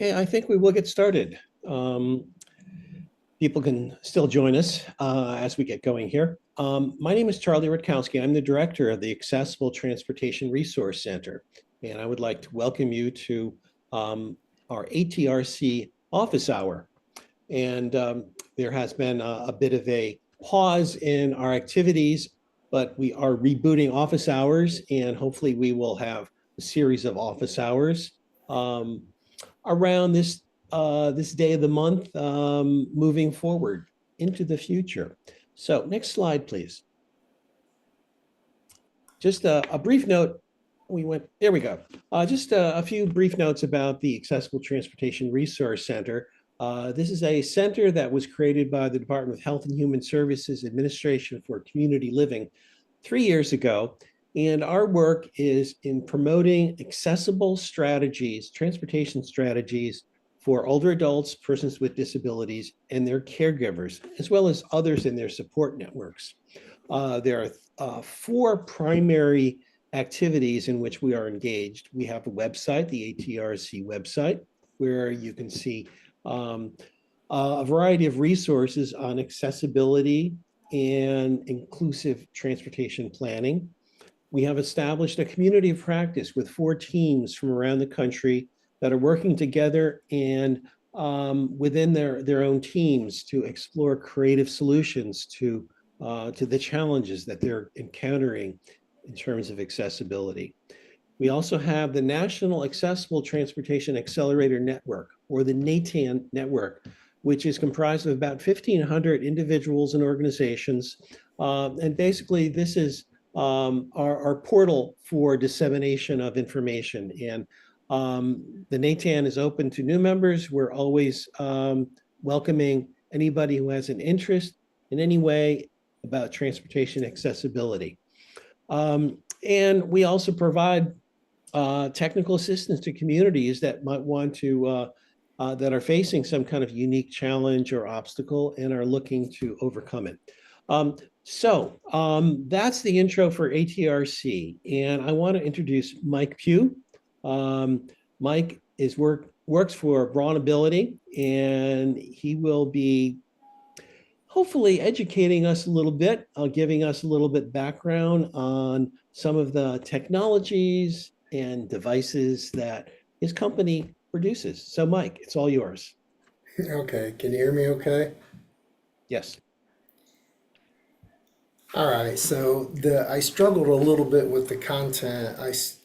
Okay, I think we will get started. People can still join us as we get going here. My name is Charlie Rutkowski. I'm the director of the Accessible Transportation Resource Center, and I would like to welcome you to our ATRC office hour. And there has been a bit of a pause in our activities, but we are rebooting office hours, and hopefully we will have a series of office hours around this day of the month, moving forward into the future. So next slide, please. Just a brief note. There we go. Just a few brief notes about the Accessible Transportation Resource Center. This is a center that was created by the Department of Health and Human Services Administration for Community Living 3 years ago. And our work is in promoting accessible strategies, transportation strategies for older adults, persons with disabilities, and their caregivers, as well as others in their support networks. There are 4 primary activities in which we are engaged. We have a website, the ATRC website, where you can see a variety of resources on accessibility and inclusive transportation planning. We have established a community of practice with 4 teams from around the country that are working together and within their own teams to explore creative solutions to the challenges that they're encountering in terms of accessibility. We also have the National Accessible Transportation Accelerator Network, or the NATAN network, which is comprised of about 1,500 individuals and organizations. And basically, this is our portal for dissemination of information. And the NATAN is open to new members. We're always welcoming anybody who has an interest in any way about transportation accessibility. And we also provide technical assistance to communities that might want to, that are facing some kind of unique challenge or obstacle and are looking to overcome it. So that's the intro for ATRC. And I want to introduce Mike Pugh. Mike works for BraunAbility, and he will be hopefully educating us a little bit, giving us a little bit background on some of the technologies and devices that his company produces. So Mike, it's all yours. Okay, can you hear me okay? Yes. All right, so I struggled a little bit with the content.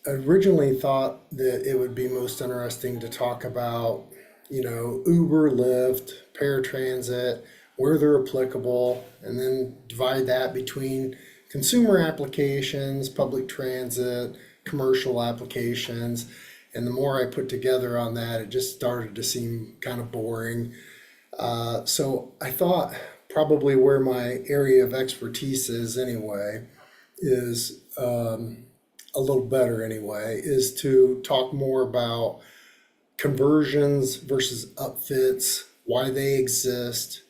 Originally thought that it would be most interesting to talk about, Uber, Lyft, paratransit, where they're applicable, and then divide that between consumer applications, public transit, commercial applications. And the more I put together on that, it just started to seem kind of boring. So I thought probably where my area of expertise is anyway is a little better anyway, is to talk more about conversions versus upfits, why they exist,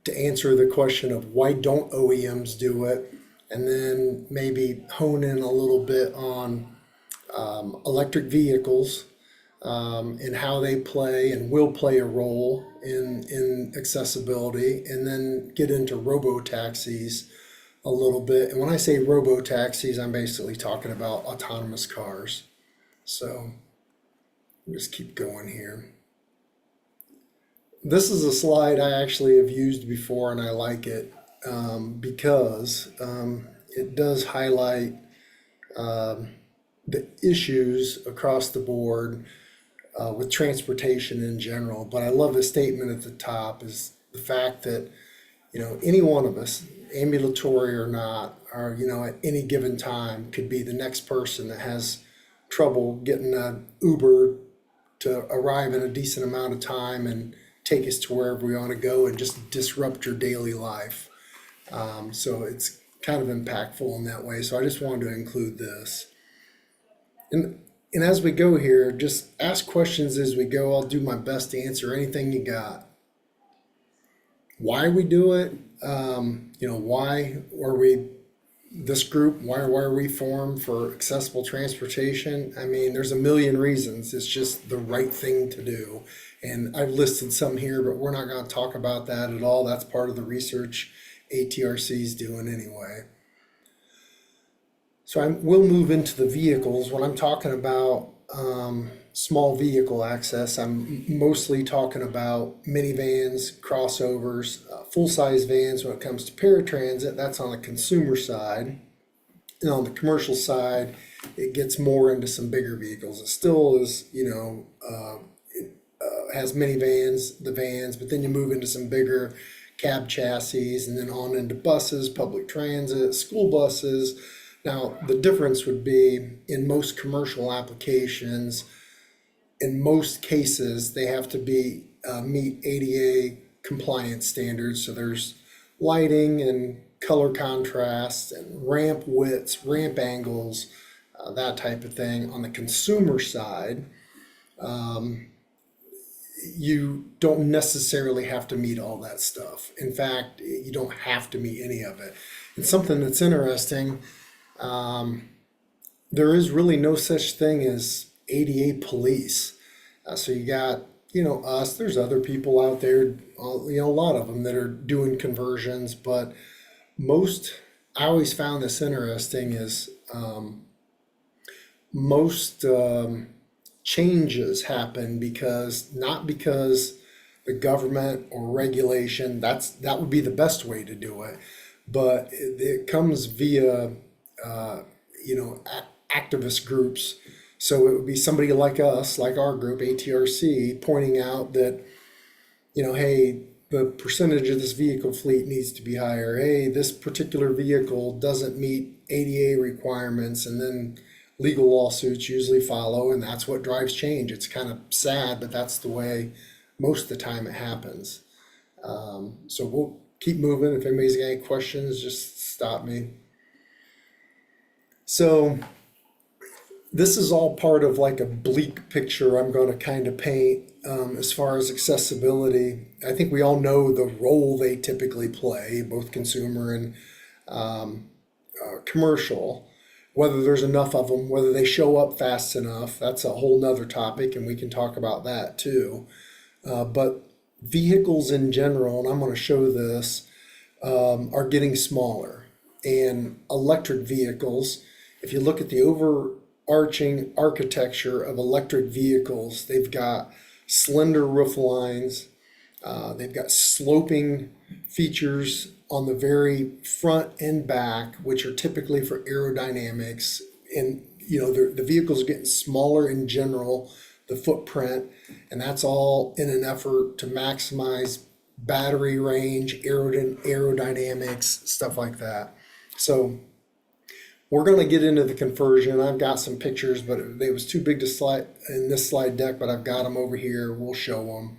to answer the question of why don't OEMs do it, and then maybe hone in a little bit on electric vehicles and how they play and will play a role in accessibility, and then get into robo-taxis a little bit. And when I say robo-taxis, I'm basically talking about autonomous cars. So we'll just keep going here. This is a slide I actually have used before, and I like it because it does highlight the issues across the board with transportation in general. But I love the statement at the top is the fact that, any one of us, ambulatory or not, or, at any given time could be the next person that has trouble getting an Uber to arrive in a decent amount of time and take us to wherever we want to go and just disrupt your daily life. So it's kind of impactful in that way. So I just wanted to include this. And as we go here, just ask questions as we go. I'll do my best to answer anything you got. Why we do it, why are we this group, why are we formed for accessible transportation? I mean, there's a million reasons. It's just the right thing to do. And I've listed some here, but we're not going to talk about that at all. That's part of the research ATRC is doing anyway. So we'll move into the vehicles. When I'm talking about small vehicle access, I'm mostly talking about minivans, crossovers, full-size vans when it comes to paratransit. That's on the consumer side. And on the commercial side, it gets more into some bigger vehicles. It still is, has minivans, the vans, but then you move into some bigger cab chassis and then on into buses, public transit, school buses. Now, the difference would be in most commercial applications, in most cases, they have to meet ADA compliance standards. So there's lighting and color contrast and ramp widths, ramp angles, that type of thing. On the consumer side, you don't necessarily have to meet all that stuff. In fact, you don't have to meet any of it. And something that's interesting, there is really no such thing as ADA police. So you got, us, there's other people out there, a lot of them that are doing conversions, but I always found this interesting is most changes happen not because the government or regulation, that would be the best way to do it, but it comes via activist groups. So it would be somebody like us, like our group ATRC, pointing out that hey, the percentage of this vehicle fleet needs to be higher. Hey, this particular vehicle doesn't meet ADA requirements, and then legal lawsuits usually follow, and that's what drives change. It's kind of sad, but that's the way most of the time it happens. So we'll keep moving. If anybody's got any questions, just stop me. So this is all part of like a bleak picture I'm going to kind of paint as far as accessibility. I think we all know the role they typically play, both consumer and commercial. Whether there's enough of them, whether they show up fast enough, that's a whole nother topic, and we can talk about that too. But vehicles in general, and I'm going to show this, are getting smaller. And electric vehicles, if you look at the overarching architecture of electric vehicles, they've got slender roof lines, they've got sloping features on the very front and back, which are typically for aerodynamics. And the vehicles are getting smaller in general, the footprint, and that's all in an effort to maximize battery range, aerodynamics, stuff like that. So we're going to get into the conversion. I've got some pictures, but it was too big to slide in this slide deck, but I've got them over here. We'll show them.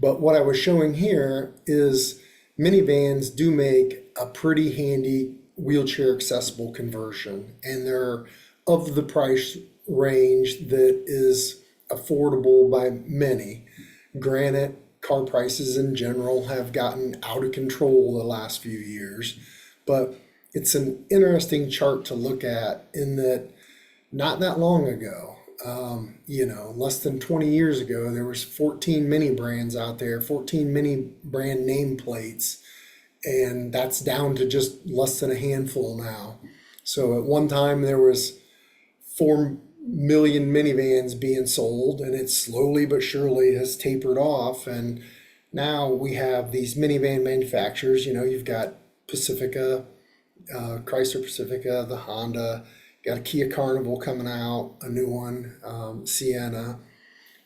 But what I was showing here is minivans do make a pretty handy wheelchair accessible conversion, and they're of the price range that is affordable by many. Granted, car prices in general have gotten out of control the last few years, but it's an interesting chart to look at in that not that long ago, less than 20 years ago, there was 14 mini brands out there, 14 mini brand nameplates, and that's down to just less than a handful now. So at one time there was 4 million minivans being sold, and it slowly but surely has tapered off. And now we have these minivan manufacturers. You've got Pacifica, Chrysler Pacifica, the Honda, got a Kia Carnival coming out, a new one, Sienna.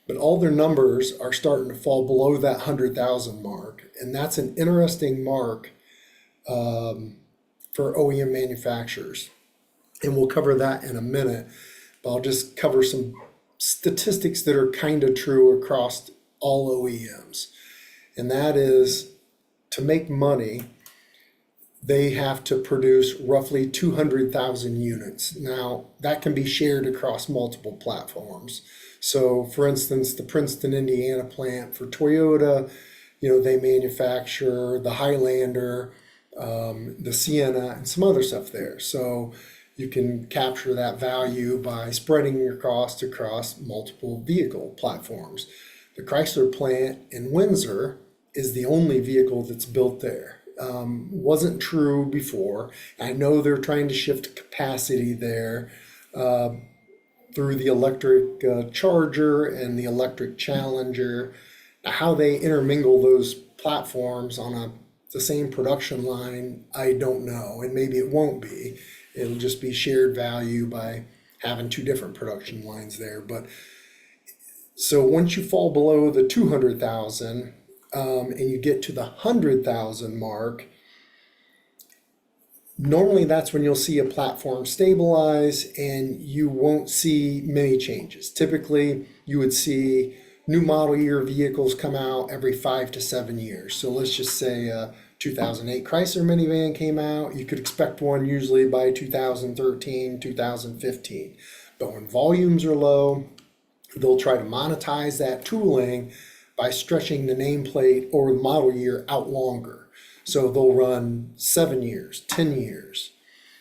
But all their numbers are starting to fall below that 100,000 mark. And that's an interesting mark for OEM manufacturers. And we'll cover that in a minute. But I'll just cover some statistics that are kind of true across all OEMs. And that is, to make money, they have to produce roughly 200,000 units. Now, that can be shared across multiple platforms. So, for instance, the Princeton, Indiana plant for Toyota, they manufacture the Highlander, the Sienna, and some other stuff there. So you can capture that value by spreading your cost across multiple vehicle platforms. The Chrysler plant in Windsor is the only vehicle that's built there. Wasn't true before. I know they're trying to shift capacity there through the electric Charger and the electric Challenger. How they intermingle those platforms on the same production line, I don't know, and maybe it won't be. It'll just be shared value by having two different production lines there. But so once you fall below the 200,000 and you get to the 100,000 mark, normally that's when you'll see a platform stabilize and you won't see many changes. Typically, you would see new model year vehicles come out every 5 to 7 years. So let's just say 2008 Chrysler minivan came out. You could expect one usually by 2013, 2015. But when volumes are low, they'll try to monetize that tooling by stretching the nameplate or the model year out longer. So they'll run 7 years, 10 years,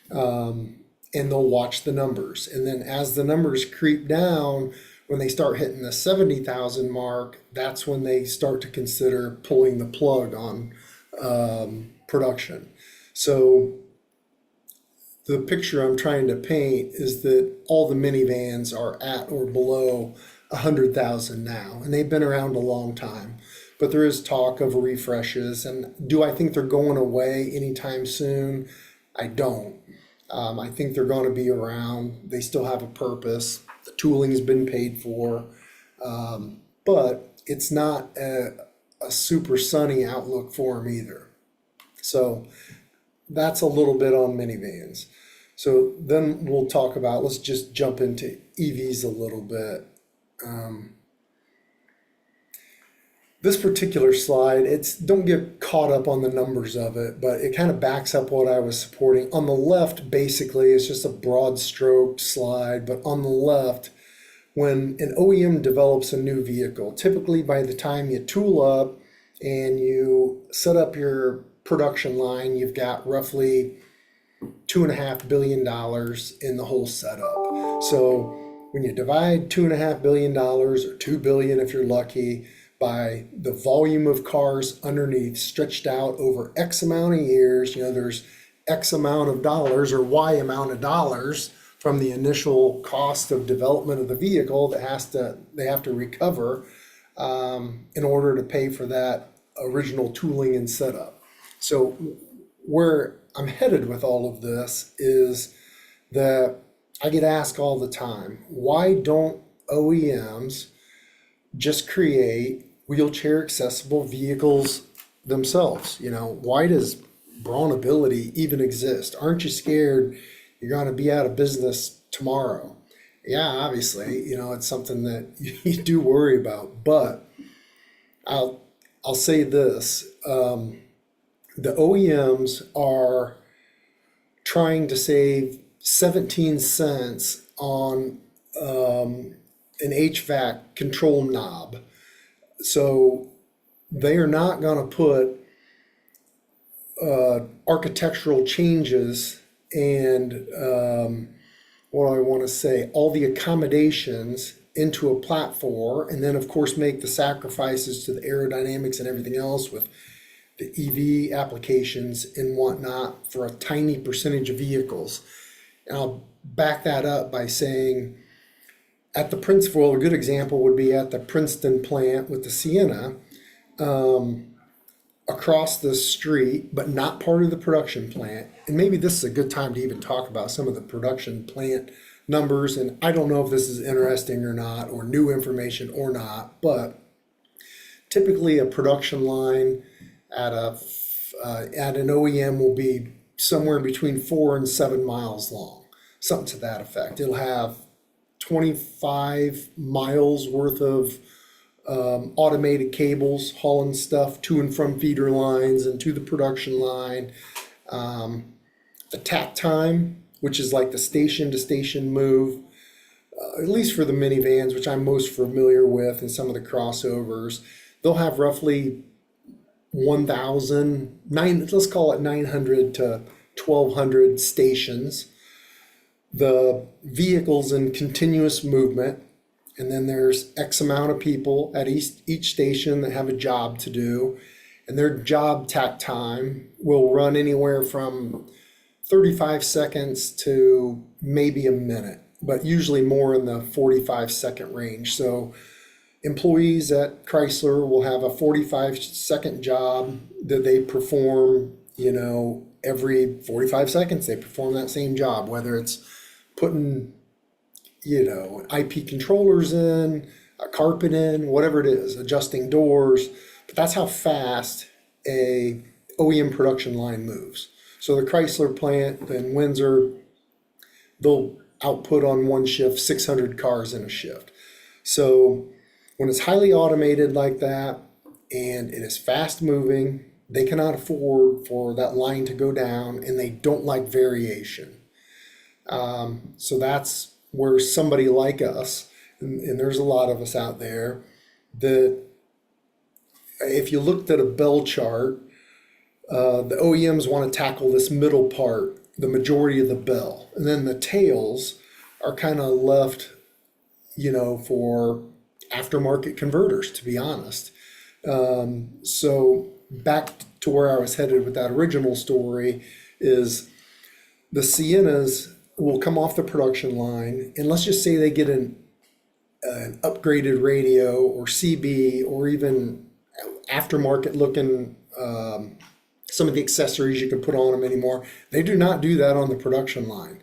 and they'll watch the numbers. And then as the numbers creep down, when they start hitting the 70,000 mark, that's when they start to consider pulling the plug on production. So the picture I'm trying to paint is that all the minivans are at or below 100,000 now, and they've been around a long time. But there is talk of refreshes, and do I think they're going away anytime soon? I don't. I think they're going to be around. They still have a purpose. The tooling's been paid for, but it's not a super sunny outlook for them either. So that's a little bit on minivans. So then we'll talk about, let's just jump into EVs a little bit. This particular slide, don't get caught up on the numbers of it, but it kind of backs up what I was supporting. On the left, basically, it's just a broad stroke slide, but on the left, when an OEM develops a new vehicle, typically by the time you tool up and you set up your production line, you've got roughly $2.5 billion in the whole setup. So when you divide $2.5 billion or $2 billion if you're lucky, by the volume of cars underneath stretched out over X amount of years, there's X amount of dollars or Y amount of dollars from the initial cost of development of the vehicle that they have to recover in order to pay for that original tooling and setup. So where I'm headed with all of this is that I get asked all the time, why don't OEMs just create wheelchair accessible vehicles themselves? Why does BraunAbility even exist? Aren't you scared you're going to be out of business tomorrow? Yeah, obviously, it's something that you do worry about, but I'll say this, the OEMs are trying to save 17 cents on an HVAC control knob. So they are not going to put architectural changes and what do I want to say, all the accommodations into a platform, and then of course make the sacrifices to the aerodynamics and everything else with the EV applications and whatnot for a tiny percentage of vehicles. And I'll back that up by saying, at the Princeville, a good example would be at the Princeton plant with the Sienna, across the street, but not part of the production plant. And maybe this is a good time to even talk about some of the production plant numbers. And I don't know if this is interesting or not, or new information or not, but typically a production line at an OEM will be somewhere between 4 and 7 miles long, something to that effect. It'll have 25 miles worth of automated cables hauling stuff to and from feeder lines and to the production line. The takt time, which is like the station to station move, at least for the minivans, which I'm most familiar with, and some of the crossovers, they'll have roughly let's call it 900 to 1200 stations. The vehicles in continuous movement, and then there's X amount of people at each station that have a job to do, and their job time will run anywhere from 35 seconds to maybe a minute, but usually more in the 45-second range. So employees at Chrysler will have a 45-second job that they perform, every 45 seconds they perform that same job, whether it's putting, IP controllers in, a carpet in, whatever it is, adjusting doors. But that's how fast a OEM production line moves. So the Chrysler plant in Windsor, they'll output on one shift 600 cars in a shift. So when it's highly automated like that and it is fast moving, they cannot afford for that line to go down, and they don't like variation. So that's where somebody like us, and there's a lot of us out there, that if you looked at a bell chart, the OEMs want to tackle this middle part, the majority of the bell, and then the tails are kind of left, for aftermarket converters, to be honest. So back to where I was headed with that original story is the Siennas will come off the production line, and let's just say they get an upgraded radio or CB or even aftermarket looking, some of the accessories you can put on them anymore. They do not do that on the production line.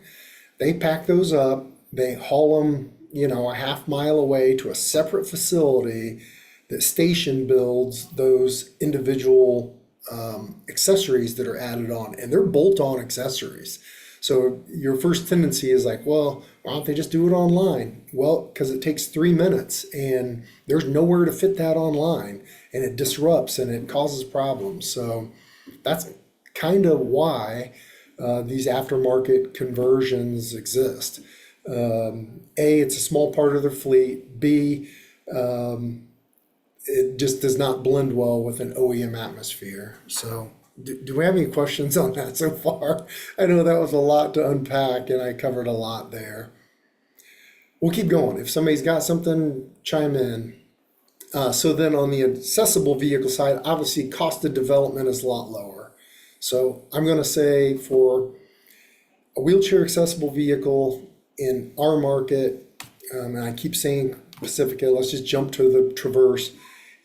They pack those up, they haul them, a half mile away to a separate facility that station builds those individual accessories that are added on, and they're bolt-on accessories. So your first tendency is like, well, why don't they just do it online? Well, because it takes 3 minutes and there's nowhere to fit that online, and it disrupts and it causes problems. So that's kind of why these aftermarket conversions exist. A, it's a small part of their fleet. B, it just does not blend well with an OEM atmosphere. So do we have any questions on that so far? I know that was a lot to unpack, and I covered a lot there. We'll keep going. If somebody's got something, chime in. So then on the accessible vehicle side, obviously cost of development is a lot lower. So I'm going to say for a wheelchair accessible vehicle in our market, and I keep saying Pacifica, let's just jump to the Traverse.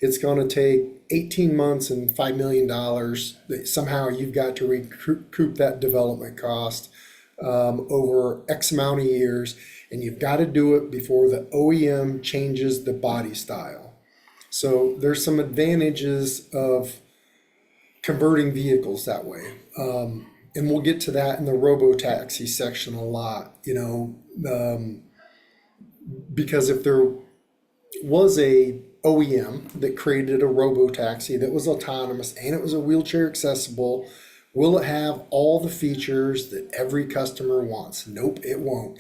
It's going to take 18 months and $5 million. That somehow you've got to recoup that development cost over X amount of years, and you've got to do it before the OEM changes the body style. So there's some advantages of converting vehicles that way. And we'll get to that in the robo-taxi section a lot, because if there was a OEM that created a robo-taxi that was autonomous and it was a wheelchair accessible, will it have all the features that every customer wants? Nope, it won't.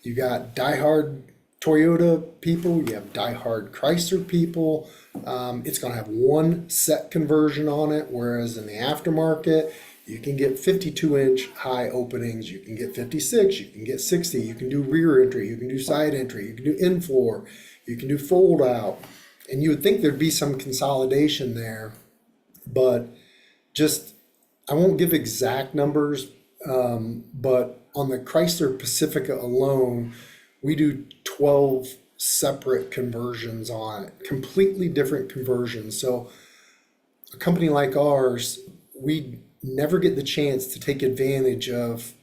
You got diehard Toyota people, you have diehard Chrysler people. It's going to have one set conversion on it, whereas in the aftermarket, you can get 52-inch high openings, you can get 56, you can get 60, you can do rear entry, you can do side entry, you can do in-floor, you can do fold out. And you would think there'd be some consolidation there, but just, I won't give exact numbers, but on the Chrysler Pacifica alone, we do 12 separate conversions on it, completely different conversions. So a company like ours, we never get the chance to take advantage of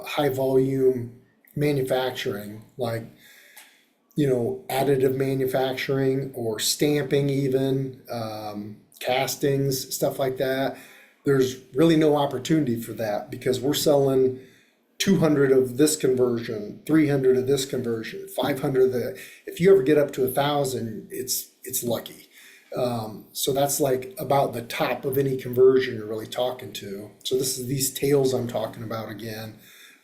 high volume manufacturing, like additive manufacturing or stamping, even castings, stuff like that. There's really no opportunity for that because we're selling 200 of this conversion, 300 of this conversion, 500 of that. If you ever get up to 1,000, it's lucky. So that's like about the top of any conversion you're really talking to. So this is these tails I'm talking about again.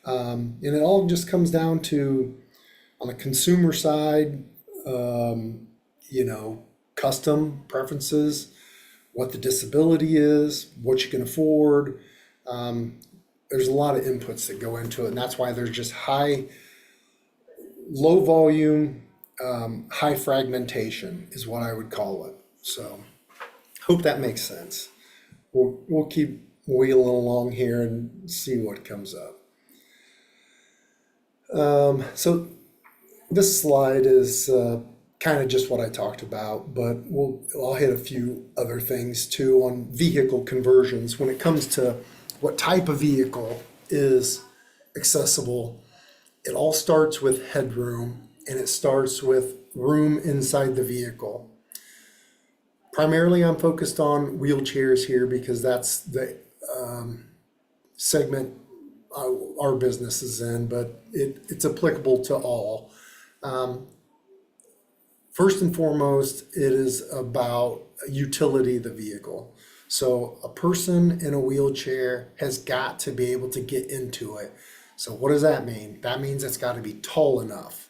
And it all just comes down to, on the consumer side, custom preferences. what the disability is, what you can afford. There's a lot of inputs that go into it, and that's why there's just low volume, high fragmentation is what I would call it. So hope that makes sense. We'll keep wheeling along here and see what comes up. So this slide is kind of just what I talked about, but I'll hit a few other things too on vehicle conversions. When it comes to what type of vehicle is accessible, it all starts with headroom, and it starts with room inside the vehicle. Primarily, I'm focused on wheelchairs here because that's the segment our business is in, but it's applicable to all. First and foremost, it is about utility of the vehicle. So a person in a wheelchair has got to be able to get into it. So what does that mean? That means it's got to be tall enough.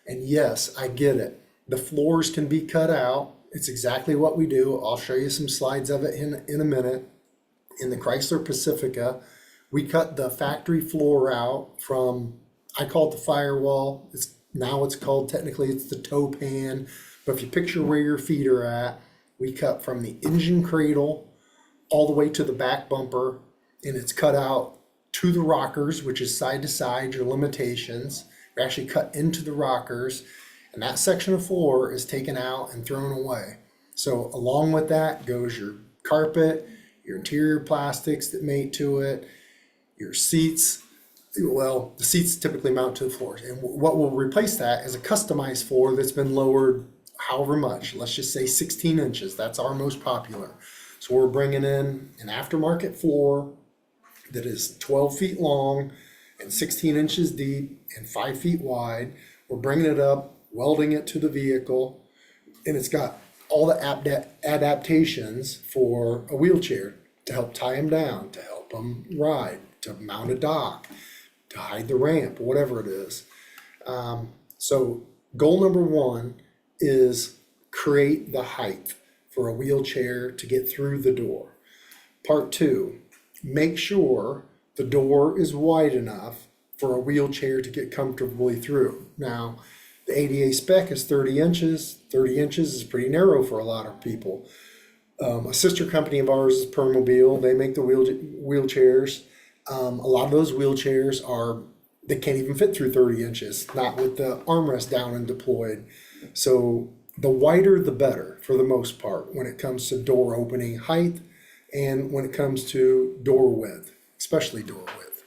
And yes, I get it. The floors can be cut out. It's exactly what we do. I'll show you some slides of it in a minute. In the Chrysler Pacifica, we cut the factory floor out from, I call it the firewall. It's called, technically it's the toe pan. But if you picture where your feet are at, we cut from the engine cradle all the way to the back bumper, and it's cut out to the rockers, which is side to side, your limitations. We actually cut into the rockers, and that section of floor is taken out and thrown away. So along with that goes your carpet, your interior plastics that mate to it, your seats. Well, the seats typically mount to the floors, and what will replace that is a customized floor that's been lowered however much. Let's just say 16 inches. That's our most popular. So we're bringing in an aftermarket floor that is 12 feet long and 16 inches deep and 5 feet wide. We're bringing it up, welding it to the vehicle, and it's got all the adaptations for a wheelchair to help tie them down, to help them ride, to mount a dock, to hide the ramp, whatever it is. So goal number one is create the height for a wheelchair to get through the door. Part two, make sure the door is wide enough for a wheelchair to get comfortably through. Now, the ADA spec is 30 inches. 30 inches is pretty narrow for a lot of people. A sister company of ours is Permobil. They make the wheelchairs. A lot of those wheelchairs they can't even fit through 30 inches, not with the armrest down and deployed. So the wider the better for the most part when it comes to door opening height and when it comes to door width, especially door width.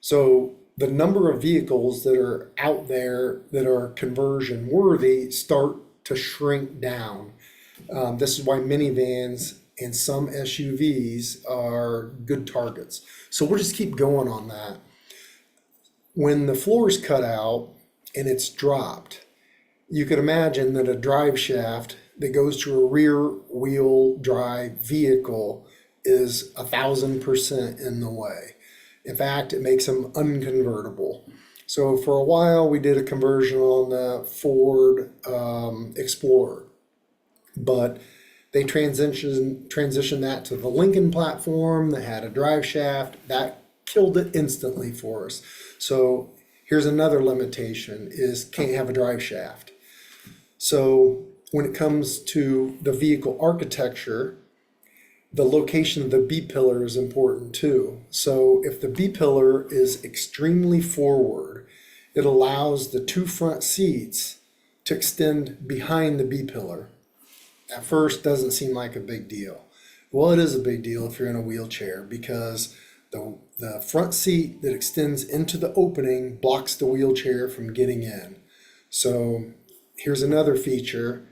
So the number of vehicles that are out there that are conversion worthy start to shrink down. This is why minivans and some SUVs are good targets. So we'll just keep going on that. When the floor is cut out and it's dropped, you could imagine that a drive shaft that goes to a rear wheel drive vehicle is 1,000% in the way. In fact, it makes them unconvertible. So for a while, we did a conversion on the Ford Explorer, but they transitioned that to the Lincoln platform that had a drive shaft. That killed it instantly for us. So here's another limitation is can't have a drive shaft. So when it comes to the vehicle architecture, the location of the B-pillar is important too. So if the B-pillar is extremely forward, it allows the two front seats to extend behind the B-pillar. At first, doesn't seem like a big deal. Well, it is a big deal if you're in a wheelchair because the front seat that extends into the opening blocks the wheelchair from getting in. So here's another feature.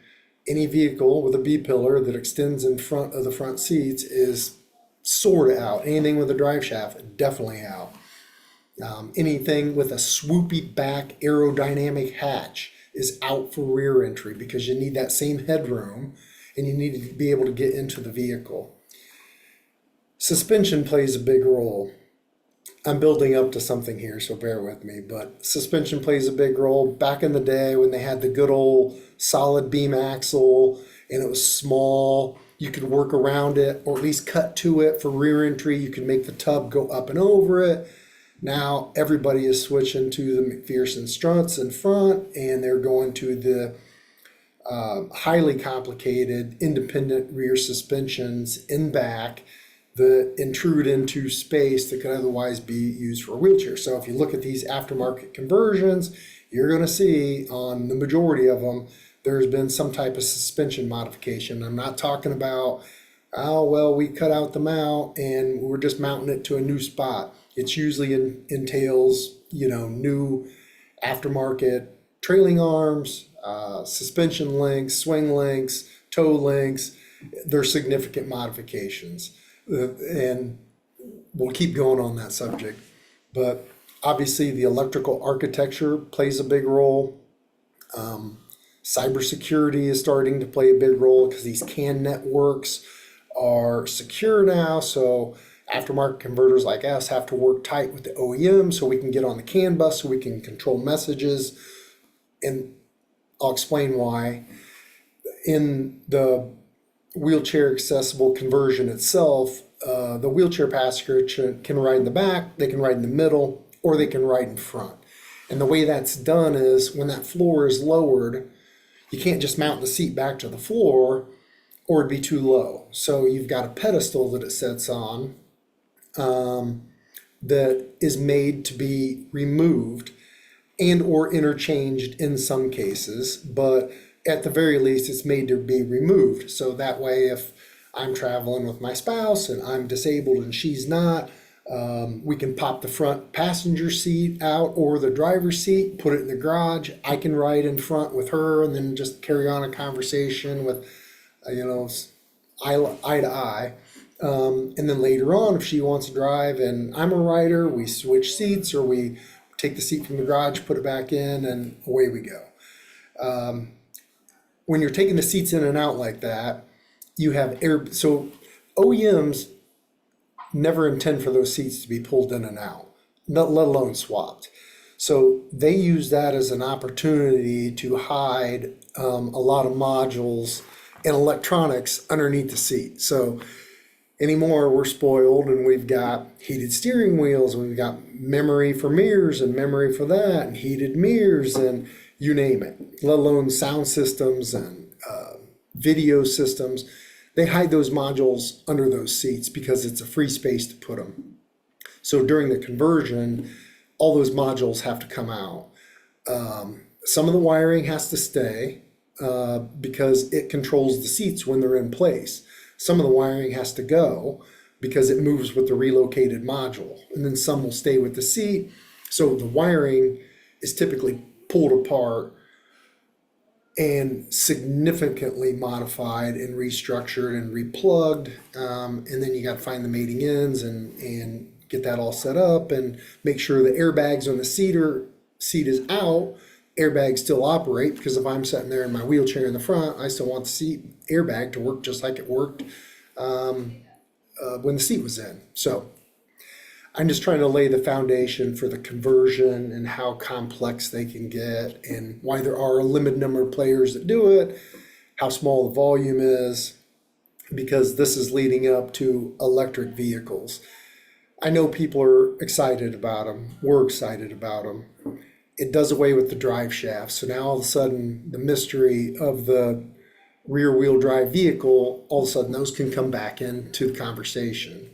Any vehicle with a B-pillar that extends in front of the front seats is sort of out. Anything with a drive shaft, definitely out. Anything with a swoopy back aerodynamic hatch is out for rear entry because you need that same headroom and you need to be able to get into the vehicle. Suspension plays a big role. I'm building up to something here, so bear with me, but suspension plays a big role. Back in the day when they had the good old solid beam axle and it was small. You could work around it or at least cut to it for rear entry. You could make the tub go up and over it. Now everybody is switching to the McPherson struts in front, and they're going to the highly complicated independent rear suspensions in back that intrude into space that could otherwise be used for a wheelchair. So if you look at these aftermarket conversions, you're going to see on the majority of them, there's been some type of suspension modification. I'm not talking about, oh, well, we cut out the mount and we're just mounting it to a new spot. It's usually entails, new aftermarket trailing arms, suspension links, swing links, toe links. They're significant modifications. And we'll keep going on that subject. But obviously the electrical architecture plays a big role. Cybersecurity is starting to play a big role because these CAN networks are secure now. So aftermarket converters like us have to work tight with the OEM so we can get on the CAN bus so we can control messages. And I'll explain why. In the wheelchair accessible conversion itself, the wheelchair passenger can ride in the back, they can ride in the middle, or they can ride in front. And the way that's done is when that floor is lowered, you can't just mount the seat back to the floor or it'd be too low. So you've got a pedestal that it sits on that is made to be removed and or interchanged in some cases, but at the very least it's made to be removed. So that way if I'm traveling with my spouse and I'm disabled and she's not, we can pop the front passenger seat out or the driver's seat, put it in the garage. I can ride in front with her and then just carry on a conversation with, eye to eye. And then later on, if she wants to drive and I'm a rider, we switch seats or we take the seat from the garage, put it back in, and away we go. When you're taking the seats in and out like that, you have air. So OEMs never intend for those seats to be pulled in and out, let alone swapped. So they use that as an opportunity to hide a lot of modules and electronics underneath the seat. So anymore, we're spoiled and we've got heated steering wheels, and we've got memory for mirrors and memory for that, and heated mirrors, and you name it, let alone sound systems and video systems. They hide those modules under those seats because it's a free space to put them. So during the conversion, all those modules have to come out. Some of the wiring has to stay because it controls the seats when they're in place. Some of the wiring has to go because it moves with the relocated module. And then some will stay with the seat. So the wiring is typically pulled apart and significantly modified and restructured and replugged. And then you got to find the mating ends and get that all set up and make sure the airbags on the seat is out. Airbags still operate, because if I'm sitting there in my wheelchair in the front, I still want the seat airbag to work just like it worked when the seat was in. So I'm just trying to lay the foundation for the conversion and how complex they can get and why there are a limited number of players that do it, how small the volume is, because this is leading up to electric vehicles. I know people are excited about them. We're excited about them. It does away with the drive shaft. So now all of a sudden the mystery of the rear wheel drive vehicle, all of a sudden those can come back into the conversation.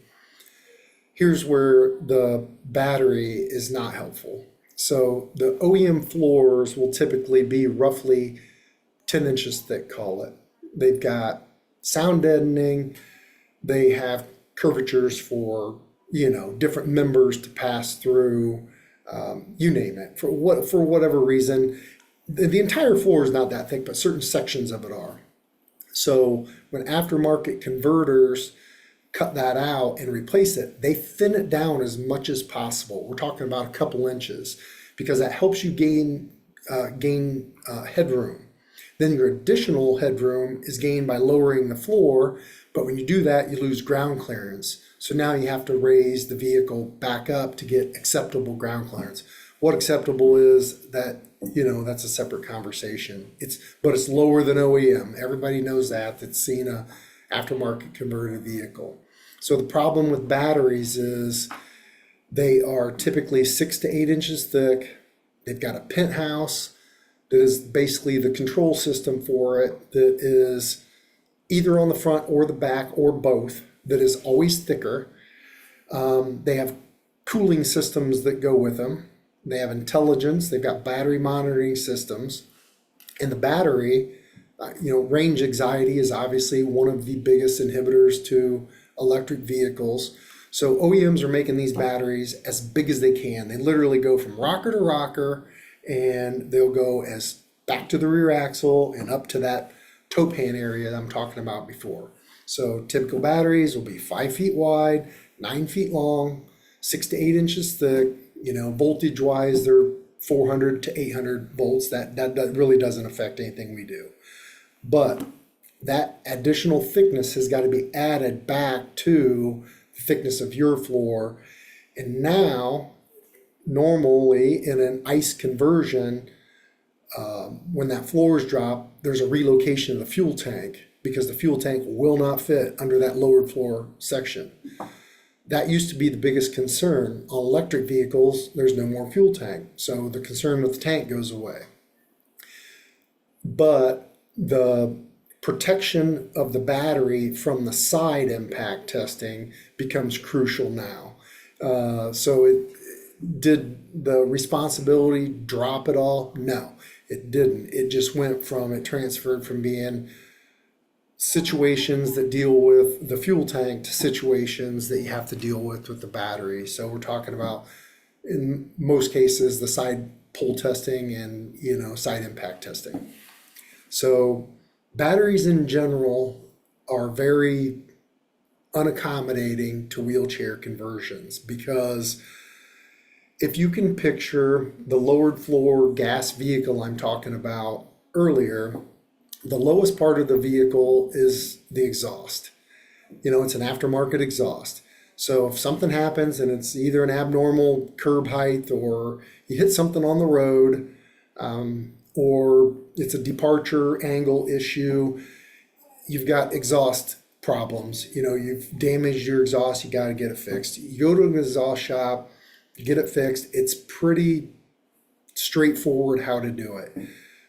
Here's where the battery is not helpful. So the OEM floors will typically be roughly 10 inches thick, call it. They've got sound deadening. They have curvatures for, different members to pass through, you name it. For whatever reason, the entire floor is not that thick, but certain sections of it are. So when aftermarket converters cut that out and replace it, they thin it down as much as possible. We're talking about a couple inches, because that helps you gain headroom. Then your additional headroom is gained by lowering the floor, but when you do that, you lose ground clearance. So now you have to raise the vehicle back up to get acceptable ground clearance. What acceptable is that that's a separate conversation. But it's lower than OEM. Everybody knows that, that's seen a aftermarket converted vehicle. So the problem with batteries is they are typically 6 to 8 inches thick. They've got a penthouse that is basically the control system for it, that is either on the front or the back or both, that is always thicker. They have cooling systems that go with them. They have intelligence. They've got battery monitoring systems. And the battery, range anxiety is obviously one of the biggest inhibitors to electric vehicles. So OEMs are making these batteries as big as they can. They literally go from rocker to rocker, and they'll go as back to the rear axle and up to that toe pan area that I'm talking about before. So typical batteries will be 5 feet wide, 9 feet long, 6 to 8 inches thick. Voltage wise, they're 400 to 800 volts. That really doesn't affect anything we do. But that additional thickness has got to be added back to the thickness of your floor. And now, normally in an ICE conversion, when that floor is dropped, there's a relocation of the fuel tank, because the fuel tank will not fit under that lowered floor section. That used to be the biggest concern. On electric vehicles, there's no more fuel tank, so the concern with the tank goes away. But the protection of the battery from the side impact testing becomes crucial now. So did the responsibility drop at all? No, it didn't. It transferred from being situations that deal with the fuel tank to situations that you have to deal with the battery. So we're talking about, in most cases, the side pull testing and side impact testing. So batteries in general are very unaccommodating to wheelchair conversions, because if you can picture the lowered floor gas vehicle I'm talking about earlier, the lowest part of the vehicle is the exhaust. It's an aftermarket exhaust. So if something happens and it's either an abnormal curb height, or you hit something on the road, or it's a departure angle issue, you've got exhaust problems. You've damaged your exhaust, you got to get it fixed. You go to an exhaust shop, you get it fixed. It's pretty straightforward how to do it.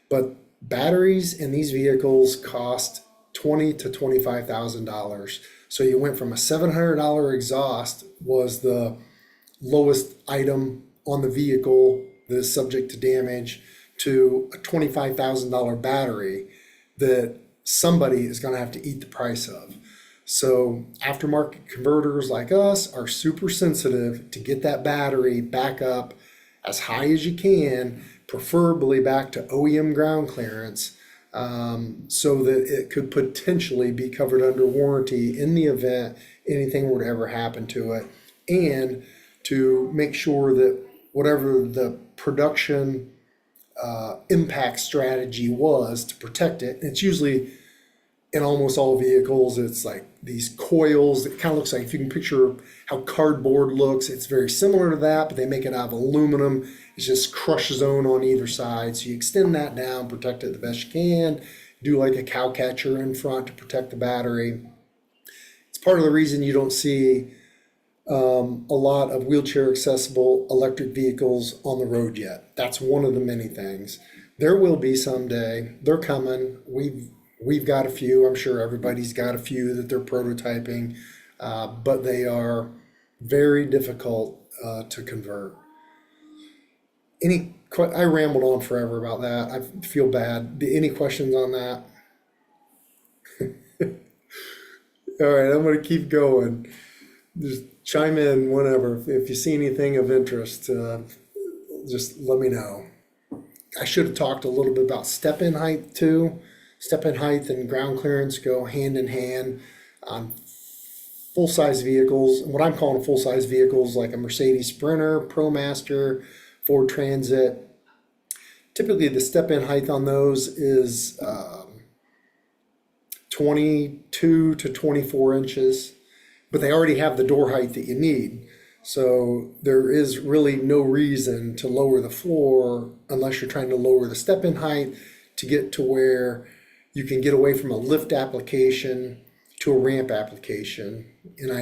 But batteries in these vehicles cost $20,000 to $25,000. So you went from a $700 exhaust, was the lowest item on the vehicle that is subject to damage, to a $25,000 battery that somebody is going to have to eat the price of. So aftermarket converters like us are super sensitive to get that battery back up as high as you can, preferably back to OEM ground clearance, so that it could potentially be covered under warranty in the event anything were to ever happen to it, and to make sure that whatever the production impact strategy was to protect it, and it's usually in almost all vehicles, it's like these coils. It kind of looks like, if you can picture how cardboard looks, it's very similar to that, but they make it out of aluminum. It's just crush zone on either side. So you extend that down, protect it the best you can, do like a cow catcher in front to protect the battery. It's part of the reason you don't see a lot of wheelchair accessible electric vehicles on the road yet. That's one of the many things. There will be someday. They're coming. We've got a few. I'm sure everybody's got a few that they're prototyping, but they are very difficult to convert. I rambled on forever about that. I feel bad. Any questions on that? All right, I'm going to keep going. Just chime in whenever. If you see anything of interest, just let me know. I should have talked a little bit about step-in height too. Step-in height and ground clearance go hand in hand on full-size vehicles. What I'm calling full-size vehicles, like a Mercedes Sprinter, ProMaster, Ford Transit. Typically, the step-in height on those is 22 to 24 inches, but they already have the door height that you need. So there is really no reason to lower the floor unless you're trying to lower the step-in height to get to where you can get away from a lift application to a ramp application. And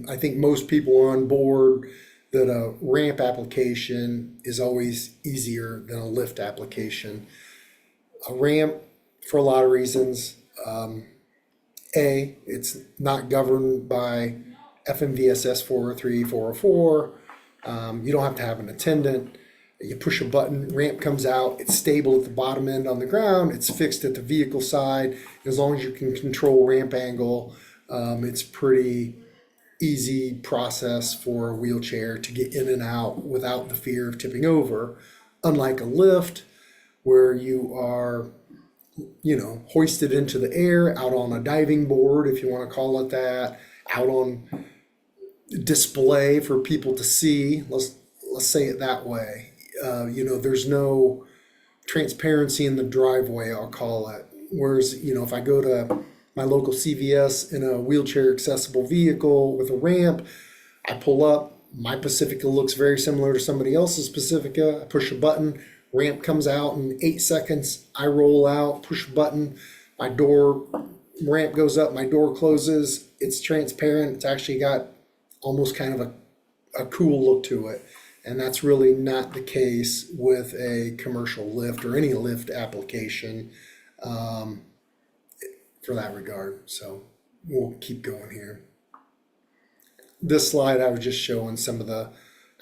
I think most people are on board that a ramp application is always easier than a lift application. A ramp, for a lot of reasons, it's not governed by FMVSS 403, 404. You don't have to have an attendant. You push a button, ramp comes out, it's stable at the bottom end on the ground, it's fixed at the vehicle side. As long as you can control ramp angle, it's pretty easy process for a wheelchair to get in and out without the fear of tipping over. Unlike a lift, where you are, hoisted into the air, out on a diving board, if you want to call it that, out on display for people to see. Let's say it that way. There's no transparency in the driveway, I'll call it. Whereas, if I go to my local CVS in a wheelchair accessible vehicle with a ramp, I pull up, my Pacifica looks very similar to somebody else's Pacifica. I push a button, ramp comes out in 8 seconds. I roll out, push a button, my door, ramp goes up, my door closes. It's transparent. It's actually got almost kind of a cool look to it. And that's really not the case with a commercial lift or any lift application for that regard. So we'll keep going here. This slide, I was just showing some of the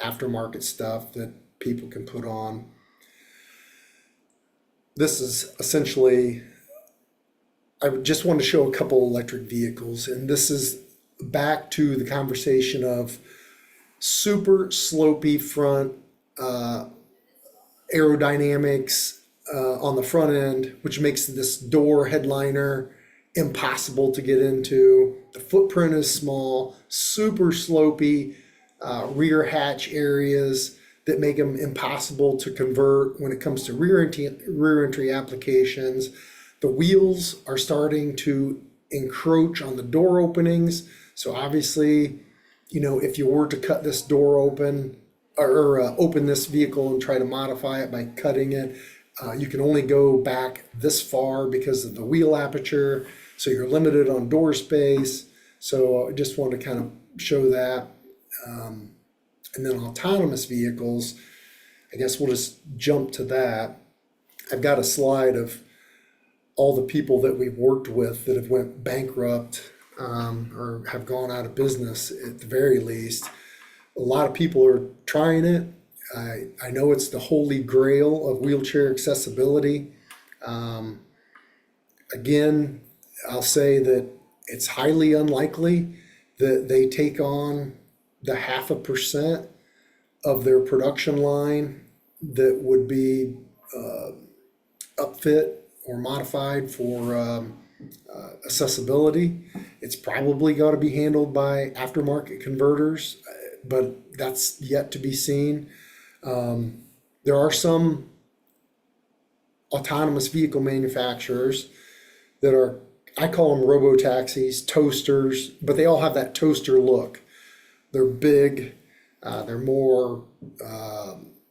aftermarket stuff that people can put on. This is essentially, I just want to show a couple electric vehicles, and this is back to the conversation of super slopey front aerodynamics on the front end, which makes this door headliner impossible to get into. The footprint is small, super slopey rear hatch areas that make them impossible to convert when it comes to rear entry applications. The wheels are starting to encroach on the door openings. So obviously, if you were to cut this door open or open this vehicle and try to modify it by cutting it, you can only go back this far because of the wheel aperture. So you're limited on door space. So I just wanted to kind of show that. And then autonomous vehicles, I guess we'll just jump to that. I've got a slide of all the people that we've worked with that have went bankrupt or have gone out of business at the very least. A lot of people are trying it. I know it's the holy grail of wheelchair accessibility. Again, I'll say that it's highly unlikely that they take on the 0.5% of their production line that would be upfit or modified for accessibility. It's probably got to be handled by aftermarket converters, but that's yet to be seen. There are some autonomous vehicle manufacturers that are, I call them robo-taxis, toasters, but they all have that toaster look. They're big, they're more,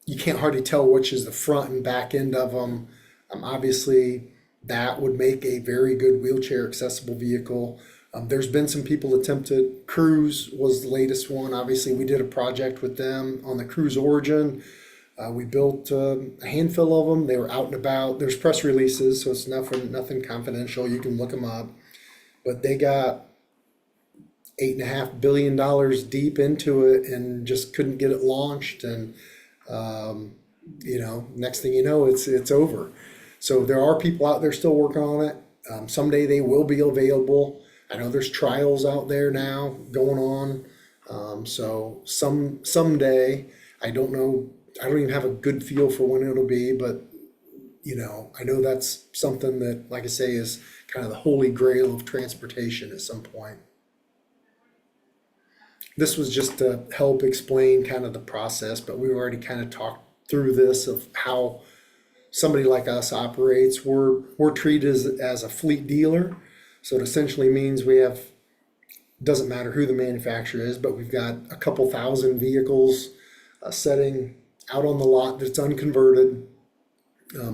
you can't hardly tell which is the front and back end of them. Obviously, that would make a very good wheelchair accessible vehicle. There's been some people attempted. Cruise was the latest one. Obviously, we did a project with them on the Cruise Origin. We built a handful of them. They were out and about. There's press releases, so it's nothing confidential. You can look them up. But they got $8.5 billion deep into it and just couldn't get it launched. And next thing you know, it's over. So there are people out there still working on it. Someday they will be available. I know there's trials out there now going on. So someday, I don't know, I don't even have a good feel for when it'll be, but I know that's something that, like I say, is kind of the holy grail of transportation at some point. This was just to help explain kind of the process, but we already kind of talked through this of how somebody like us operates. We're treated as a fleet dealer. So it essentially means we have Doesn't matter who the manufacturer is, but we've got a couple thousand vehicles setting out on the lot that's unconverted.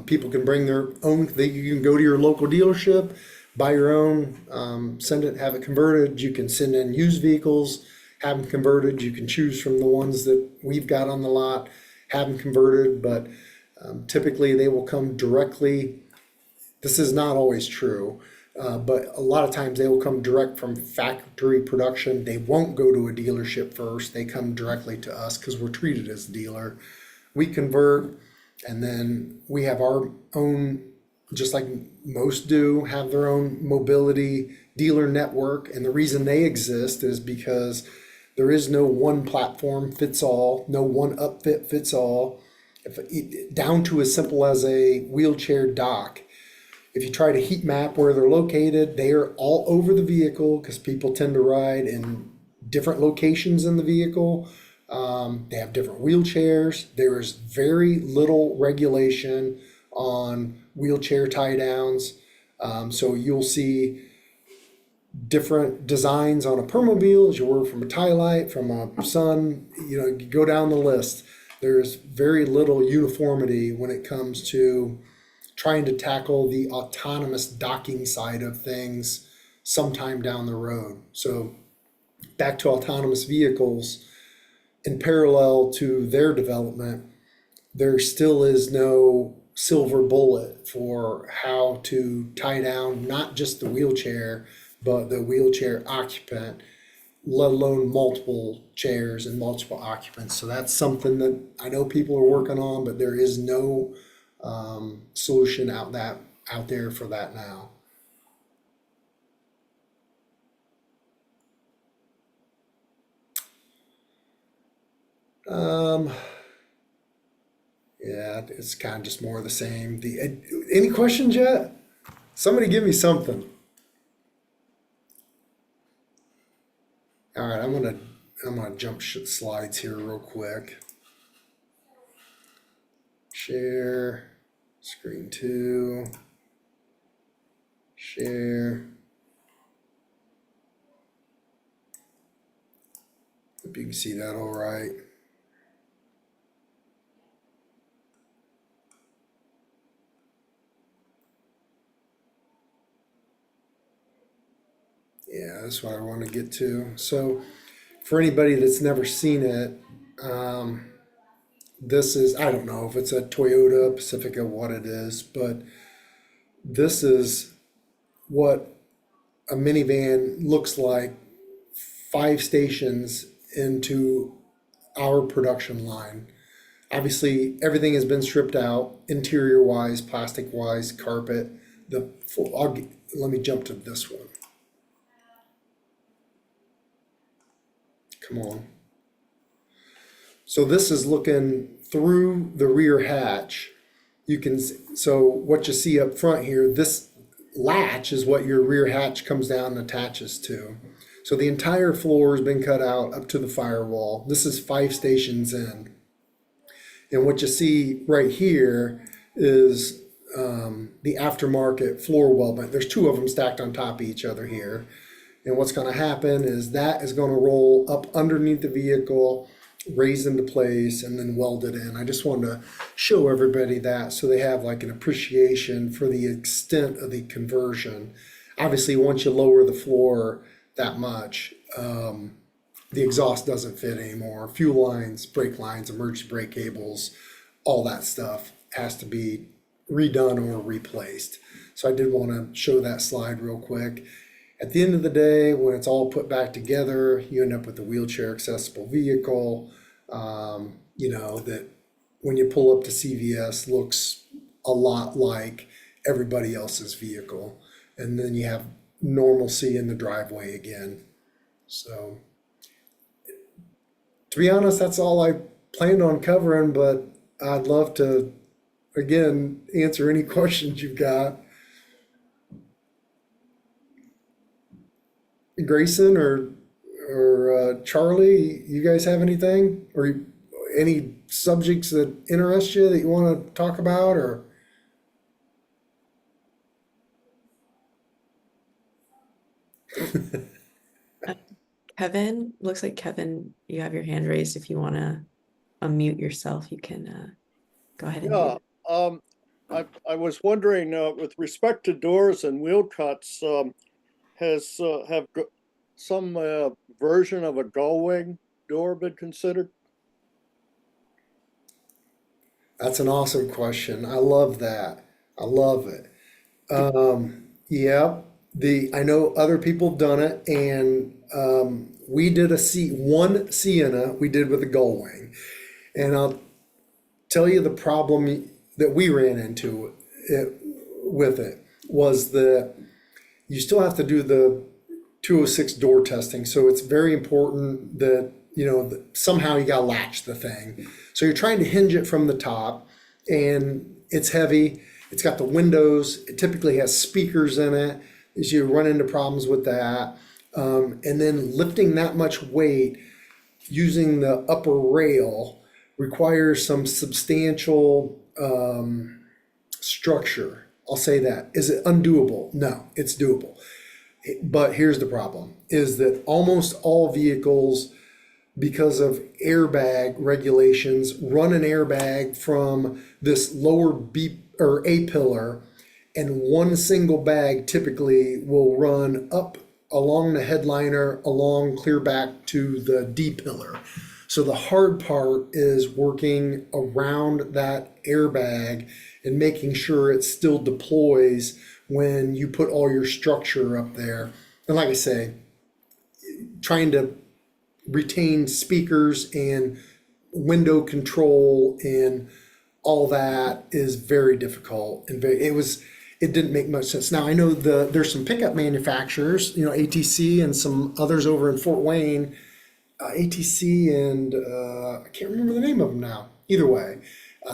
People can bring their own. You can go to your local dealership, buy your own, send it, have it converted. You can send in used vehicles, have them converted. You can choose from the ones that we've got on the lot, have them converted. But typically, they will come directly. This is not always true, but a lot of times they will come direct from factory production. They won't go to a dealership first. They come directly to us because we're treated as a dealer. We convert, and then we have our own, just like most do, have their own mobility dealer network. And the reason they exist is because there is no one platform fits all, no one upfit fits all, down to as simple as a wheelchair dock. If you try to heat map where they're located, they are all over the vehicle because people tend to ride in different locations in the vehicle. They have different wheelchairs. There is very little regulation on wheelchair tie downs. So you'll see different designs on a Permobil as you were from a tie light, from a Sun, you go down the list. There's very little uniformity when it comes to trying to tackle the autonomous docking side of things sometime down the road. So back to autonomous vehicles, in parallel to their development, there still is no silver bullet for how to tie down not just the wheelchair, but the wheelchair occupant, let alone multiple chairs and multiple occupants. So that's something that I know people are working on, but there is no solution out there for that now. Yeah, it's kind of just more of the same. Any questions yet? Somebody give me something. All right, I'm gonna jump slides here real quick. Share screen 2. Share. Hope you can see that all right. Yeah, that's what I want to get to. So for anybody that's never seen it, this is, I don't know if it's a Toyota Pacifica, what it is, but this is what a minivan looks like 5 stations into our production line. Obviously, everything has been stripped out, interior wise, plastic wise, carpet. Let me jump to this one. Come on. So this is looking through the rear hatch. So what you see up front here, this latch is what your rear hatch comes down and attaches to. So the entire floor has been cut out up to the firewall. This is 5 stations in. And what you see right here is the aftermarket floor weldment. There's 2 of them stacked on top of each other here. And what's going to happen is that is going to roll up underneath the vehicle, raise into place, and then weld it in. I just wanted to show everybody that so they have like an appreciation for the extent of the conversion. Obviously, once you lower the floor that much, the exhaust doesn't fit anymore. Fuel lines, brake lines, emergency brake cables, all that stuff has to be redone or replaced. So I did want to show that slide real quick. At the end of the day, when it's all put back together, you end up with a wheelchair accessible vehicle, that when you pull up to CVS looks a lot like everybody else's vehicle. And then you have normalcy in the driveway again. So to be honest, that's all I planned on covering, but I'd love to, again, answer any questions you've got. Grayson or Charlie, you guys have anything or any subjects that interest you that you want to talk about or? Kevin, looks like Kevin, you have your hand raised. If you want to unmute yourself, you can go ahead and do Yeah, that. I was wondering, with respect to doors and wheel cuts, has some version of a gull-wing door been considered? That's an awesome question. I love that. I love it. Yeah, I know other people have done it, and we did one Sienna we did with a gull wing, and I'll tell you the problem that we ran into with it was that you still have to do the 206 door testing. So it's very important that, that somehow you got to latch the thing. So you're trying to hinge it from the top, and it's heavy. It's got the windows. It typically has speakers in it. As you run into problems with that. And then lifting that much weight using the upper rail requires some substantial structure. I'll say that. Is it undoable? No, it's doable. But here's the problem, is that almost all vehicles, because of airbag regulations, run an airbag from this lower B or A pillar, and one single bag typically will run up along the headliner, along clear back to the D pillar. So the hard part is working around that airbag and making sure it still deploys when you put all your structure up there. And like I say, trying to retain speakers and window control and all that is very difficult, and it didn't make much sense. Now I know there's some pickup manufacturers, ATC and some others over in Fort Wayne, ATC and I can't remember the name of them now. Either way,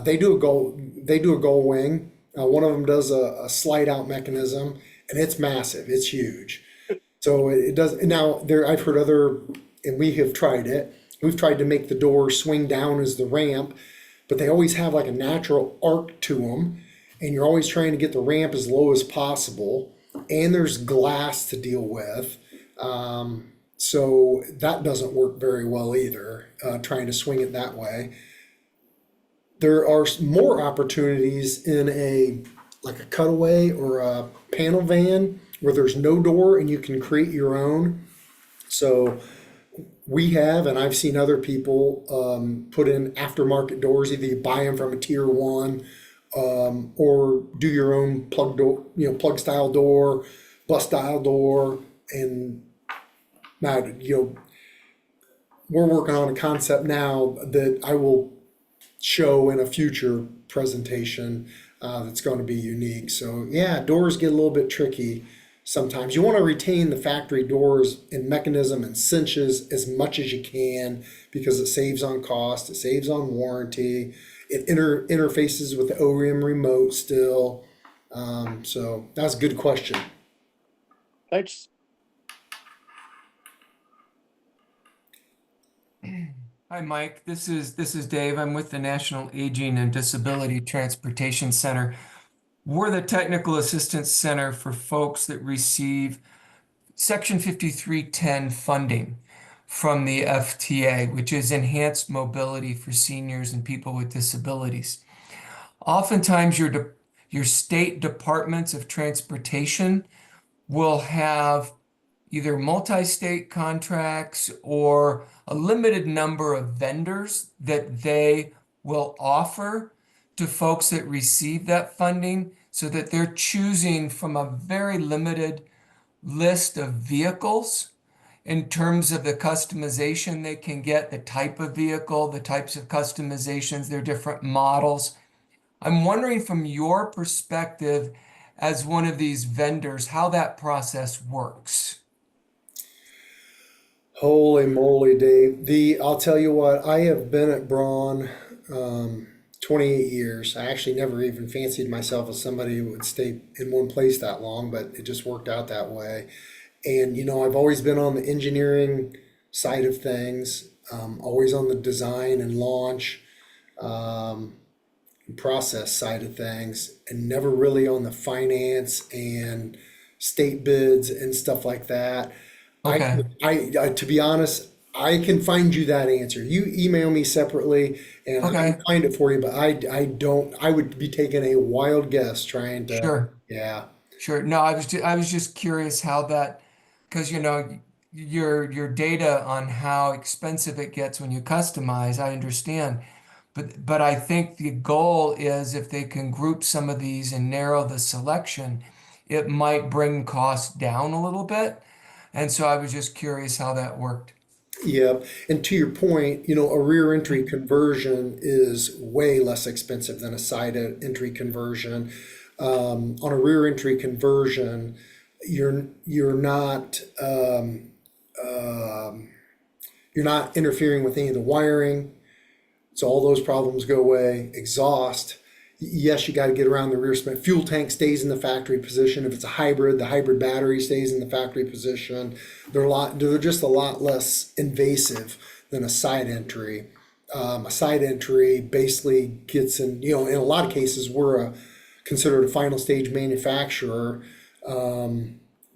they do a gull wing. One of them does a slide out mechanism, and it's massive. It's huge. So it does now. I've heard and we have tried it. We've tried to make the door swing down as the ramp, but they always have like a natural arc to them, and you're always trying to get the ramp as low as possible. And there's glass to deal with. So that doesn't work very well either, trying to swing it that way. There are more opportunities in like a cutaway or a panel van where there's no door and you can create your own. So we have, and I've seen other people put in aftermarket doors. Either you buy them from a tier one, or do your own plug door, plug style door, bus style door, and now, we're working on a concept now that I will show in a future presentation that's going to be unique. So yeah, doors get a little bit tricky sometimes. You want to retain the factory doors and mechanism and cinches as much as you can because it saves on cost, it saves on warranty, it interfaces with the OEM remote still. So that's a good question. Thanks. Hi, Mike. This is Dave. I'm with the National Aging and Disability Transportation Center. We're the technical assistance center for folks that receive Section 5310 funding from the FTA, which is Enhanced Mobility for Seniors and People with Disabilities. Oftentimes, your state departments of transportation will have either multi-state contracts or a limited number of vendors that they will offer to folks that receive that funding, so that they're choosing from a very limited list of vehicles in terms of the customization they can get, the type of vehicle, the types of customizations, their different models. I'm wondering from your perspective as one of these vendors, how that process works. Holy moly, Dave. I'll tell you what, I have been at Braun 28 years. I actually never even fancied myself as somebody who would stay in one place that long, but it just worked out that way. And, I've always been on the engineering side of things, always on the design and launch process side of things, and never really on the finance and state bids and stuff like that. I, Okay, to be honest, I can find you that answer. You email me separately and I can okay, find it for you, but I don't, I would be taking a wild guess trying to, sure. yeah. Sure. No, I was just curious how that, because your data on how expensive it gets when you customize, I understand. But I think the goal is if they can group some of these and narrow the selection, it might bring costs down a little bit. And so I was just curious how that worked. Yep. And to your point, a rear entry conversion is way less expensive than a side entry conversion. On a rear entry conversion, you're not you're not interfering with any of the wiring, so all those problems go away. Exhaust, yes, you got to get around the rear spin. Fuel tank stays in the factory position. If it's a hybrid, the hybrid battery stays in the factory position. They're just a lot less invasive than a side entry. A side entry basically gets in a lot of cases, considered a final stage manufacturer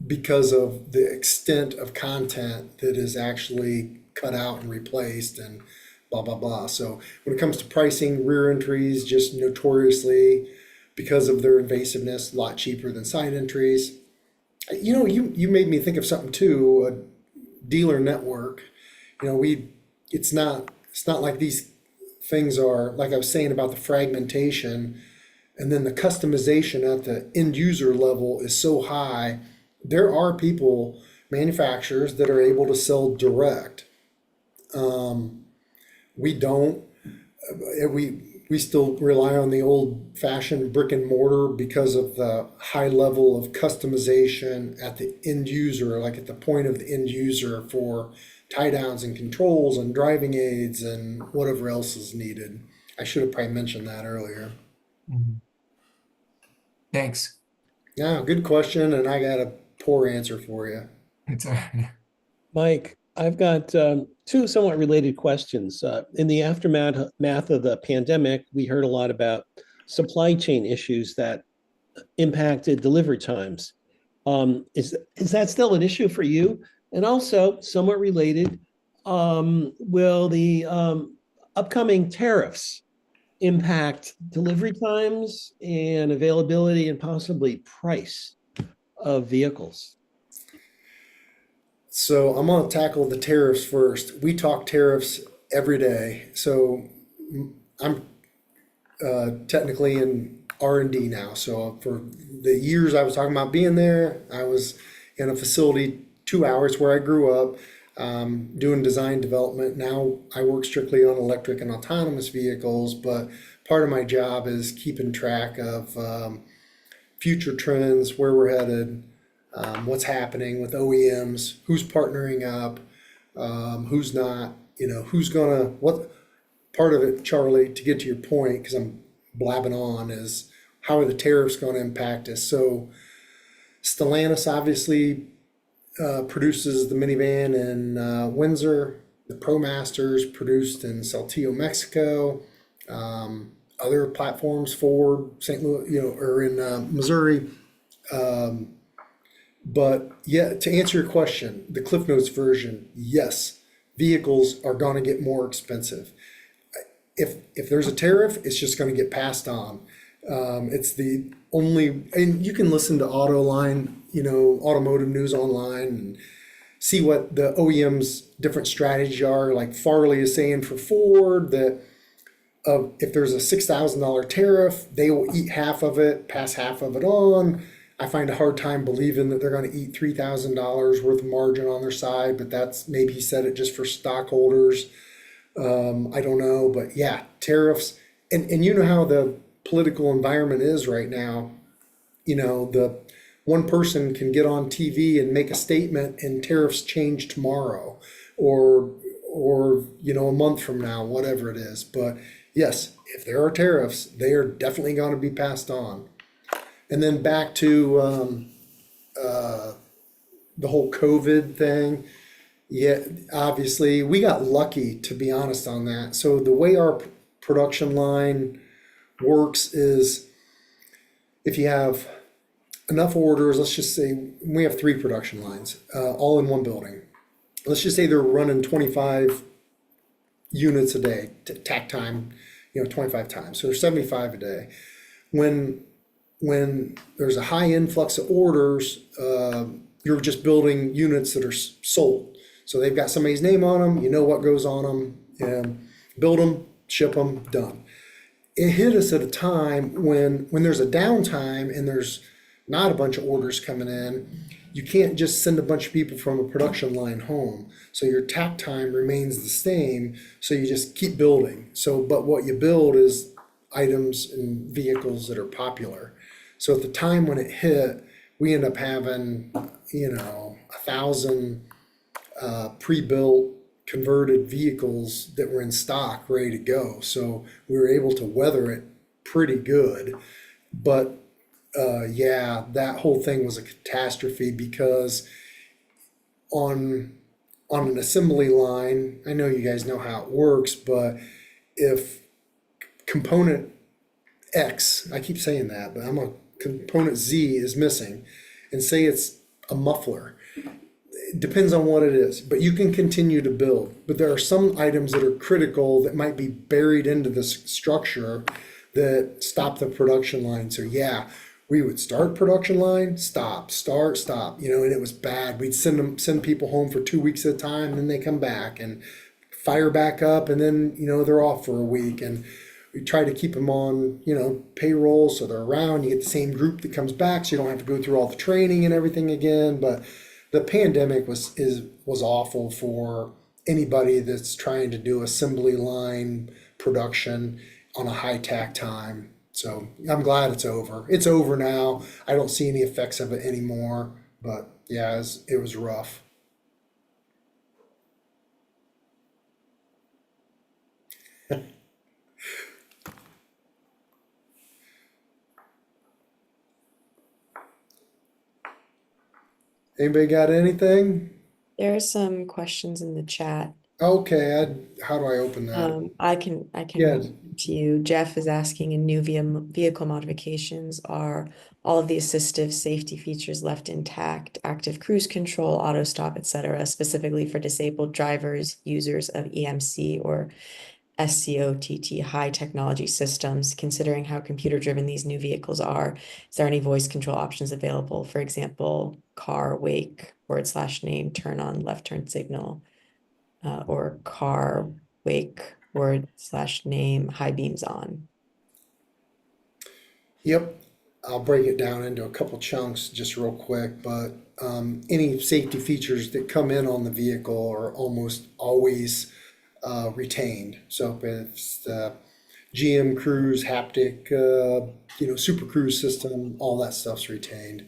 because of the extent of content that is actually cut out and replaced and blah, blah, blah. So when it comes to pricing, rear entries just notoriously, because of their invasiveness, a lot cheaper than side entries. You made me think of something too, a dealer network. It's not like these things are, like I was saying about the fragmentation, and then the customization at the end user level is so high. There are people, manufacturers, that are able to sell direct. We don't. We still rely on the old fashioned brick and mortar because of the high level of customization at the end user, like at the point of the end user, for tie downs and controls and driving aids and whatever else is needed. I should have probably mentioned that earlier. Mhm. Thanks. Yeah, good question, and I got a poor answer for you. It's all right. Mike, I've got two somewhat related questions. In the aftermath of the pandemic, we heard a lot about supply chain issues that impacted delivery times. Is that still an issue for you? And also, somewhat related, will the upcoming tariffs impact delivery times and availability and possibly price of vehicles? So I'm going to tackle the tariffs first. We talk tariffs every day. So I'm technically in R&D now. So for the years I was talking about being there, I was in a facility 2 hours where I grew up, doing design development. Now I work strictly on electric and autonomous vehicles, but part of my job is keeping track of future trends, where we're headed, what's happening with OEMs, who's partnering up, who's not, what part of it, Charlie, to get to your point, because I'm blabbing on, is how are the tariffs going to impact us? So Stellantis obviously produces the minivan in Windsor. The ProMasters produced in Saltillo, Mexico. Other platforms, Ford, St. Louis, or in Missouri. But yeah, to answer your question, the Cliff Notes version, yes, vehicles are going to get more expensive. If there's a tariff, it's just going to get passed on. It's the only, and you can listen to Autoline, automotive news online, and see what the OEM's different strategies are. Like Farley is saying for Ford that if there's a $6,000 tariff, they will eat half of it, pass half of it on. I find a hard time believing that they're going to eat $3,000 worth of margin on their side, but that's, maybe he said it just for stockholders. I don't know, but yeah, tariffs, and you know how the political environment is right now. The one person can get on TV and make a statement and tariffs change tomorrow or a month from now, whatever it is. But yes, if there are tariffs, they are definitely going to be passed on. And then back to the whole COVID thing. Yeah, obviously we got lucky, to be honest, on that. So the way our production line works is if you have enough orders, let's just say we have 3 production lines, all in one building. Let's just say they're running 25 units a day, tack time, 25 times. So there's 75 a day. When there's a high influx of orders, you're just building units that are sold. So they've got somebody's name on them, you know what goes on them, and build them, ship them, done. It hit us at a time when there's a downtime and there's not a bunch of orders coming in. You can't just send a bunch of people from a production line home. So your takt time remains the same. So you just keep building. But what you build is items and vehicles that are popular. So at the time when it hit, we end up having, 1,000 pre-built converted vehicles that were in stock, ready to go. So we were able to weather it pretty good. But that whole thing was a catastrophe because on an assembly line, I know you guys know how it works, but if component X, I keep saying that, but component Z is missing, and say it's a muffler, it depends on what it is, but you can continue to build. But there are some items that are critical that might be buried into the structure that stop the production line. So we would start production line, stop, start, stop, and it was bad. We'd send people home for 2 weeks at a time, and then they come back and fire back up, and then, they're off for a week. And we try to keep them on, payroll, so they're around. You get the same group that comes back, so you don't have to go through all the training and everything again. But the pandemic was awful for anybody that's trying to do assembly line production on a high tack time. So I'm glad it's over. It's over now. I don't see any effects of it anymore. But it was rough. Anybody got anything? There are some questions in the chat. Okay, how do I open that? I can Yeah. read it to you. Jeff is asking, in new vehicle modifications, are all of the assistive safety features left intact, active cruise control, auto stop, etc., specifically for disabled drivers, users of EMC or SCOTT high technology systems, considering how computer-driven these new vehicles are? Is there any voice control options available? For example, car wake /name turn on left turn signal, or car wake /name high beams on. Yep. I'll break it down into a couple chunks just real quick, but any safety features that come in on the vehicle are almost always retained. So if it's the GM Cruise haptic, Super Cruise system, all that stuff's retained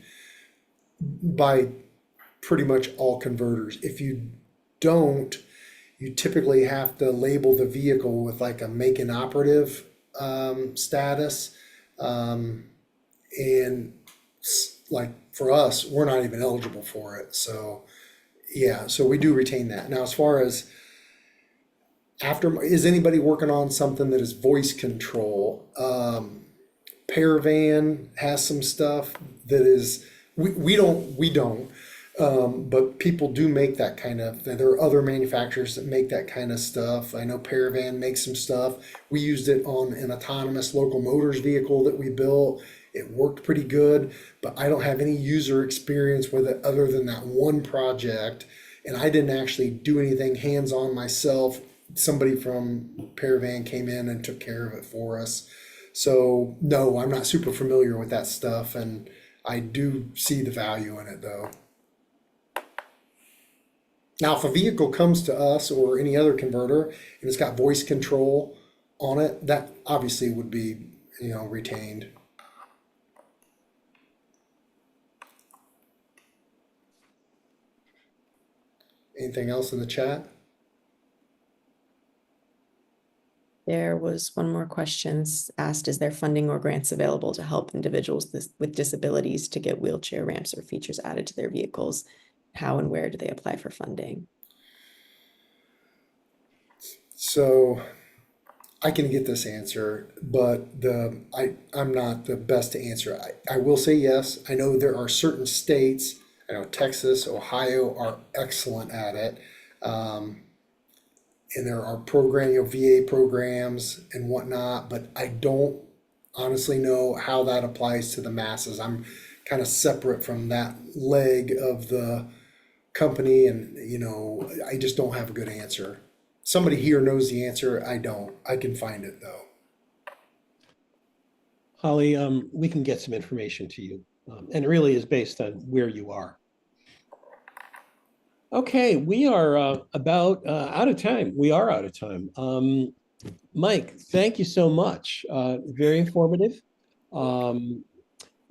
by pretty much all converters. If you don't, you typically have to label the vehicle with like a make and operative status. And like for us, we're not even eligible for it. So so we do retain that. Now, as far as is anybody working on something that is voice control? Paravan has some stuff that is, we don't, but people do make that kind of, there are other manufacturers that make that kind of stuff. I know Paravan makes some stuff. We used it on an autonomous local motors vehicle that we built. It worked pretty good, but I don't have any user experience with it other than that one project. And I didn't actually do anything hands-on myself. Somebody from Paravan came in and took care of it for us. So no, I'm not super familiar with that stuff, and I do see the value in it though. Now, if a vehicle comes to us or any other converter and it's got voice control on it, that obviously would be, retained. Anything else in the chat? There was one more question asked, is there funding or grants available to help individuals with disabilities to get wheelchair ramps or features added to their vehicles? How and where do they apply for funding? So I can get this answer, but I'm not the best to answer. I will say yes. I know there are certain states, I know Texas, Ohio are excellent at it. And there are VA programs and whatnot, but I don't honestly know how that applies to the masses. I'm kind of separate from that leg of the company, and I just don't have a good answer. Somebody here knows the answer. I don't. I can find it though. Holly, we can get some information to you, and it really is based on where you are. Okay, we are about out of time. We are out of time. Mike, thank you so much. Very informative.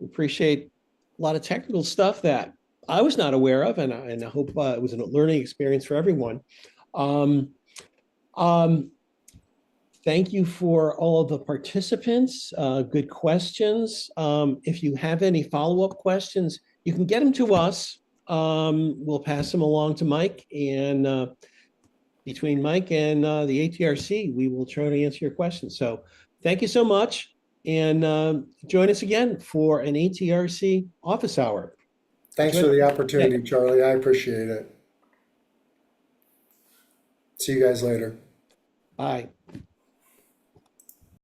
Appreciate a lot of technical stuff that I was not aware of, and I hope it was a learning experience for everyone. Um, um, Thank you for all of the participants. Good questions. If you have any follow-up questions, you can get them to us. We'll pass them along to Mike, and between Mike and the ATRC, we will try to answer your questions. So thank you so much, and join us again for an ATRC office hour. Thanks for the opportunity, Charlie. I appreciate it. See you guys later. Bye.